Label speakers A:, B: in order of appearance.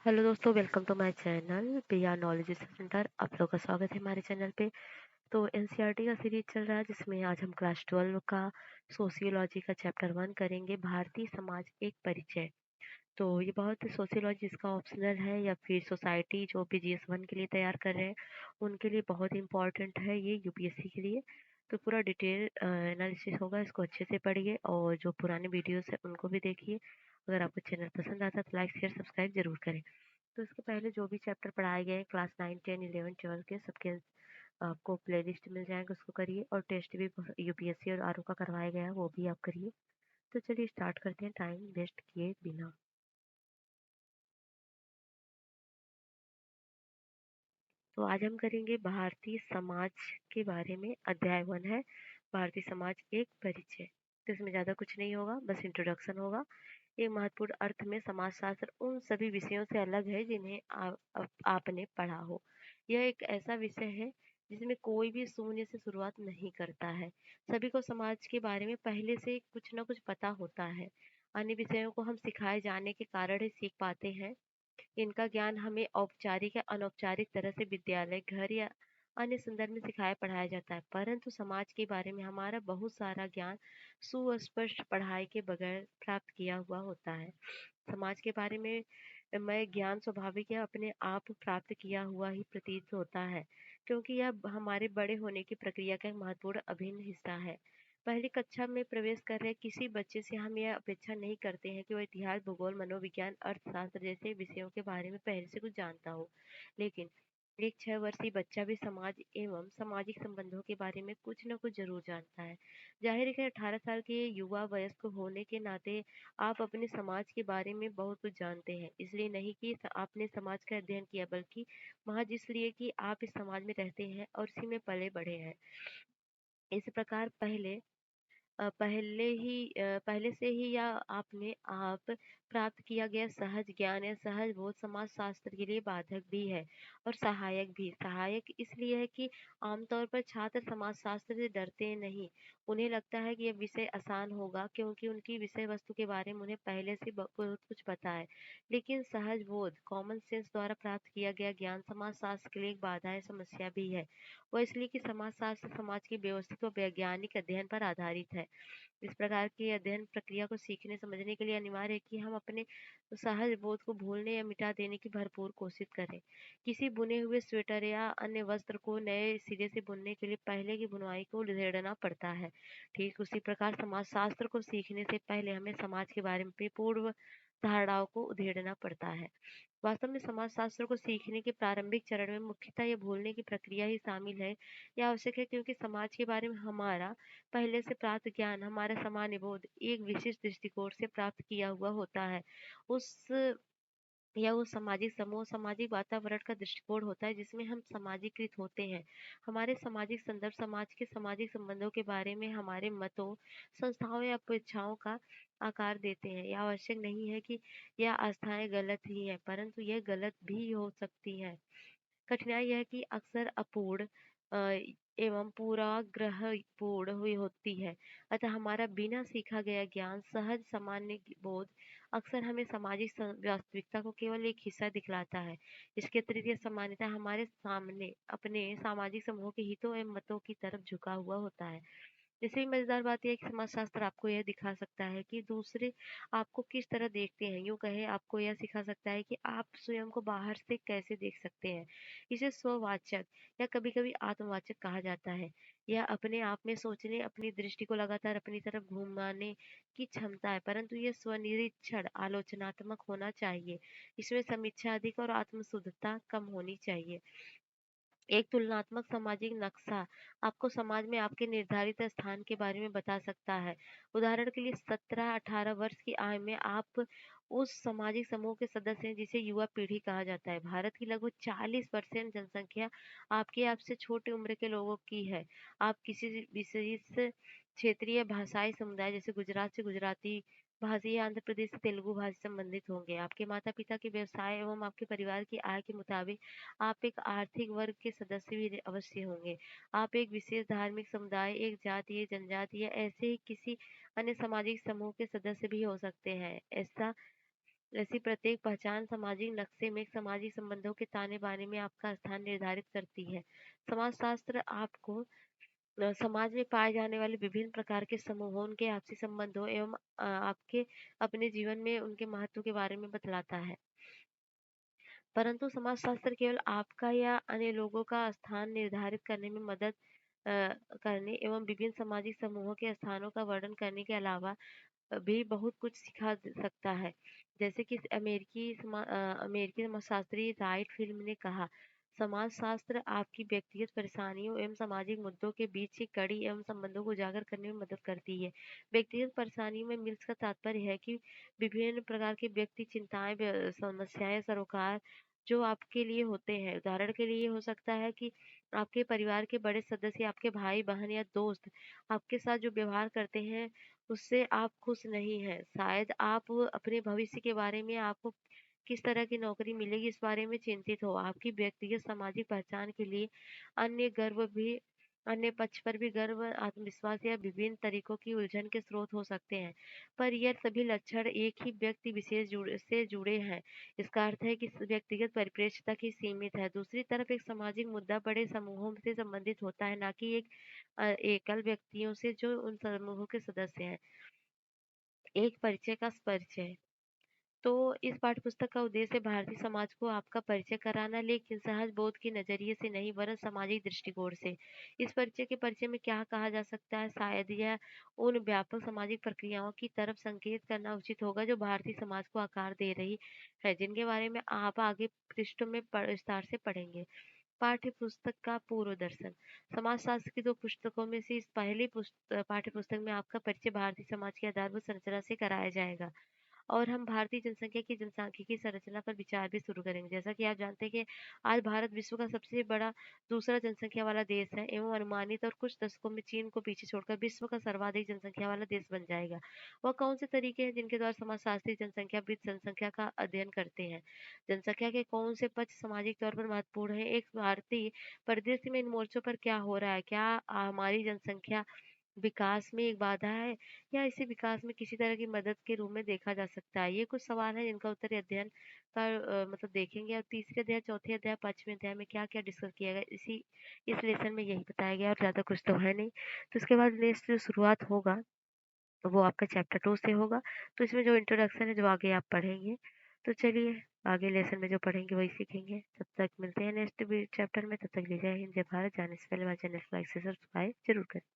A: Hello दोस्तों, welcome to my channel पिया knowledge centre. आप लोगों का स्वागत है हमारे चैनल पे। तो एनसीईआरटी का सीरीज चल रहा है जिसमें आज हम क्लास 12 का सोशियोलॉजी का चैप्टर 1 करेंगे, भारतीय समाज एक परिचय। तो ये बहुत सोशियोलॉजी जिसका ऑप्शनल है या फिर सोसाइटी जो पीजीएस 1 के लिए तैयार कर रहे हैं उनके लिए बहुत इंपॉर्टेंट है ये यूपीएससी के लिए। तो पूरा डिटेल एनालिसिस होगा, इसको अच्छे से पढ़िए और जो पुराने वीडियोस है उनको भी देखिए। अगर आपको चैनल पसंद आता है तो लाइक शेयर सब्सक्राइब जरूर करें। तो इसके पहले जो भी चैप्टर पढ़ाए गए हैं क्लास 9, 10, 11, 12 के सबके आपको प्लेलिस्ट मिल जाएगा, उसको करिए। और टेस्ट भी यूपीएससी और आरओ का करवाया गया है, वो भी आप करिए। तो चलिए स्टार्ट करते हैं टाइम वेस्ट किए बिना। तो आज हम करेंगे भारतीय समाज के बारे में। अध्याय 1 है भारतीय समाज एक परिचय। तो इसमें ज़्यादा कुछ नहीं होगा, बस इंट्रोडक्शन होगा। एक महत्वपूर्ण अर्थ में समाजशास्त्र उन सभी विषयों से अलग है जिन्हें आपने पढ़ा हो। यह एक ऐसा विषय है जिसमें कोई भी शून्य से शुरुआत नहीं करता है। सभी को समाज के बारे में पहले से कुछ न कुछ पता होता है। अन्य विषयों को हम सिखाए जाने के कारण ही सीख पाते हैं। इनका ज्ञान हमें औपचारिक या अनौपचारिक तरह से विद्यालय, घर या अन्य संदर्भ में सिखाया पढ़ाया जाता है, परंतु समाज के बारे में हमारा बहुत सारा ज्ञान सुस्पष्ट पढ़ाई के बगैर प्राप्त किया हुआ होता है। समाज के बारे में मैं ज्ञान स्वाभाविक या अपने आप प्राप्त किया हुआ ही प्रतीत होता है, क्योंकि यह हमारे बड़े होने की प्रक्रिया का एक महत्वपूर्ण अभिन्न हिस्सा है। पहली कक्षा में प्रवेश कर रहे किसी बच्चे से हम यह अपेक्षा नहीं करते हैं कि वह इतिहास, भूगोल, मनोविज्ञान, अर्थशास्त्र जैसे विषयों के बारे में पहले से कुछ जानता हो। लेकिन एक 6 वर्षीय बच्चा भी समाज एवं सामाजिक संबंधों के बारे में कुछ न कुछ जरूर जानता है। जाहिर है कि 18 साल के युवा वयस्क होने के नाते आप अपने समाज के बारे में बहुत कुछ जानते हैं, इसलिए नहीं कि आपने समाज का अध्ययन किया, बल्कि महज इसलिए कि आप इस समाज में रहते हैं और इसी में पले बढ़े हैं। इस प्रकार पहले से ही या आपने आप प्राप्त किया गया सहज ज्ञान या सहज बोध समाज शास्त्र के लिए बाधक भी है और सहायक भी। सहायक इसलिए है कि आमतौर पर छात्र समाज शास्त्र से डरते नहीं। उन्हें लगता है कि यह विषय आसान होगा क्योंकि उनकी विषय वस्तु के बारे में उन्हें पहले से बहुत कुछ पता है। लेकिन सहज बोध, कॉमन सेंस द्वारा प्राप्त किया गया ज्ञान समाज शास्त्र के लिए एक बाधा है, समस्या भी है। वह इसलिए कि समाजशास्त्र समाज की व्यवस्थित व वैज्ञानिक अध्ययन पर आधारित है। इस प्रकार की अध्ययन प्रक्रिया को सीखने समझने के लिए अनिवार्य है कि हम अपने सहज बोध को भूलने या मिटा देने की भरपूर कोशिश करें। किसी बुने हुए स्वेटर या अन्य वस्त्र को नए सिरे से बुनने के लिए पहले की बुनाई को उधेड़ना पड़ता है। ठीक उसी प्रकार समाज शास्त्र को सीखने से पहले हमें समाज के बारे में पूर्व धारणाओं को उधेड़ना पड़ता है। वास्तव में समाजशास्त्र को सीखने के प्रारंभिक चरण में मुख्यतः ये भूलने की प्रक्रिया ही शामिल है। यह आवश्यक है क्योंकि समाज के बारे में हमारा पहले से प्राप्त ज्ञान, हमारा सामान्य बोध एक विशिष्ट दृष्टिकोण से प्राप्त किया हुआ होता है। उस या वो सामाजिक समूह, सामाजिक वातावरण का दृष्टिकोण होता है जिसमें हम सामाजिकृत होते हैं। हमारे सामाजिक संदर्भ समाज के सामाजिक संबंधों के बारे में हमारे मतों, संस्थाओं या अपेक्षाओं का आकार देते हैं। यह आवश्यक नहीं है कि यह आस्थाएं गलत ही हैं, परंतु यह गलत भी हो सकती हैं। कठिनाई यह है कि अक्सर अपूर्ण अ, एवं पूर्वाग्रहपूर्ण हुई होती है। अतः हमारा बिना सीखा गया ज्ञान, सहज सामान्य बोध अक्सर हमें सामाजिक वास्तविकता को केवल एक हिस्सा दिखलाता है। इसके अतिरिक्त यह सामान्यता हमारे सामने अपने सामाजिक समूह के हितों एवं मतों की तरफ झुका हुआ होता है। इससे भी मजेदार बात यह है कि समाजशास्त्र आपको यह दिखा सकता है कि दूसरे आपको किस तरह देखते हैं। यूँ कहें, आपको यह सिखा सकता है कि आप स्वयं को बाहर से कैसे देख सकते हैं। इसे स्ववाचक या कभी-कभी आत्मवाचक कहा जाता है। यह अपने आप में सोचने, अपनी दृष्टि को लगातार अपनी तरफ घुमाने की क्षमता है, परंतु यह स्वनिरीक्षण आलोचनात्मक होना चाहिए। इसमें समीक्षा अधिक और आत्मशुद्धता कम होनी चाहिए। एक तुलनात्मक सामाजिक नक्शा आपको समाज में आपके निर्धारित स्थान के बारे में बता सकता है। उदाहरण के लिए 17-18 वर्ष की आयु में आप उस सामाजिक समूह के सदस्य हैं जिसे युवा पीढ़ी कहा जाता है। भारत की लगभग 40% जनसंख्या आपके आपसे छोटी उम्र के लोगों की है। आप किसी विशेष क्षेत्रीय भाषाई समुदाय जैसे गुजरात से गुजराती भाषी या आंध्र प्रदेश से तेलुगु भाषा से संबंधित होंगे। आपके माता पिता के व्यवसाय एवं आपके परिवार की आय के मुताबिक आप एक आर्थिक वर्ग के सदस्य भी अवश्य होंगे। आप एक विशेष धार्मिक समुदाय, एक जाति, एक जनजाति या ऐसे ही किसी अन्य सामाजिक समूह के सदस्य भी हो सकते हैं। ऐसा ऐसी प्रत्येक पहचान सामाजिक नक्शे में सामाजिक संबंधों के ताने-बाने में आपका स्थान निर्धारित करती है। समाजशास्त्र आपको समाज में पाए जाने वाले विभिन्न प्रकार के समूहों, उनके आपसी संबंधों एवं आपके अपने जीवन में उनके महत्व के बारे में बतलाता है। परंतु समाजशास्त्र केवल आपका या अन्य लोगों का स्थान निर्धारित करने में मदद करने एवं विभिन्न सामाजिक समूहों के स्थानों का वर्णन करने के अलावा भी बहुत कुछ सिखा सकता है। जैसे कि अमेरिकी समाजशास्त्री राइट फिल्म ने कहा, समाजशास्त्र आपकी व्यक्तिगत परेशानियों एवं सामाजिक मुद्दों के बीच की कड़ी एवं संबंधों को उजागर करने में मदद करती है। व्यक्तिगत परेशानियों में मिल्स का तात्पर्य है कि विभिन्न प्रकार की व्यक्ति चिंताएं, समस्याएं, सरोकार जो आपके लिए होते हैं। उदाहरण के लिए ये हो सकता है कि आपके परिवार के बड़े सदस्य, आपके भाई बहन या दोस्त आपके साथ जो व्यवहार करते हैं उससे आप खुश नहीं हैं। शायद आप अपने भविष्य के बारे में, आपको किस तरह की नौकरी मिलेगी इस बारे में चिंतित हो। आपकी व्यक्तिगत सामाजिक पहचान के लिए अन्य गर्व भी अन्य पक्ष पर भी गर्व, आत्मविश्वास या विभिन्न तरीकों की उलझन के स्रोत हो सकते हैं। पर यह सभी लक्षण एक ही व्यक्ति विशेष से जुड़े हैं। इसका अर्थ है कि इस व्यक्तिगत परिप्रेक्ष्य तक ही सीमित है। दूसरी तरफ एक सामाजिक मुद्दा बड़े समूहों से संबंधित होता है, ना कि एक एकल व्यक्तियों से जो उन समूहों के सदस्य हैं। एक परिचय का परिचय। तो इस पाठ्यपुस्तक का उद्देश्य भारतीय समाज को आपका परिचय कराना, लेकिन सहज बोध के नजरिए से नहीं वरन सामाजिक दृष्टिकोण से। इस परिचय में क्या कहा जा सकता है, शायद यह उन व्यापक सामाजिक प्रक्रियाओं की तरफ संकेत करना उचित होगा जो भारतीय समाज को आकार दे रही है, जिनके बारे में आप आगे पृष्ठों में विस्तार से पढ़ेंगे। पाठ्य पुस्तक का पूर्व दर्शन। समाजशास्त्र की 2 पुस्तकों में से इस पहली पाठ्य पुस्तक में आपका परिचय भारतीय समाज की आधारभूत संरचना से कराया जाएगा। और हम भारतीय जनसंख्या की जनसांख्यिकीय संरचना पर विचार भी शुरू करेंगे। जैसा कि आप जानते हैं कि आज भारत विश्व का सबसे बड़ा दूसरा जनसंख्या वाला देश है एवं अनुमानित और कुछ दशकों में चीन को पीछे छोड़कर विश्व का सर्वाधिक जनसंख्या वाला देश बन जाएगा। वह कौन से तरीके हैं जिनके द्वारा समाजशास्त्री जनसंख्याविद जनसंख्या का अध्ययन करते हैं? जनसंख्या के कौन से पक्ष सामाजिक तौर पर महत्वपूर्ण है? एक भारतीय परिदृश्य में इन मोर्चों पर क्या हो रहा है? क्या हमारी जनसंख्या विकास में एक बाधा है या इसे विकास में किसी तरह की मदद के रूप में देखा जा सकता है? ये कुछ सवाल हैं जिनका उत्तर अध्ययन का मतलब देखेंगे। और तीसरे अध्याय, चौथे अध्याय, पांचवें अध्याय में क्या-क्या डिस्कस किया गया इस लेसन में यही बताया गया और ज़्यादा कुछ तो है नहीं। तो इसके बाद नेक्स्ट जो शुरुआत होगा वो आपका चैप्टर 2 से होगा। तो इसमें जो इंट्रोडक्शन है जो आगे आप पढ़ेंगे। तो चलिए आगे लेसन में जो पढ़ेंगे वही सीखेंगे। तब तक मिलते हैं नेक्स्ट चैप्टर में। तब तक के लिए जय हिंद, जय भारत। जाने से पहले हमारे चैनल को लाइक से सब्सक्राइब ज़रूर करें।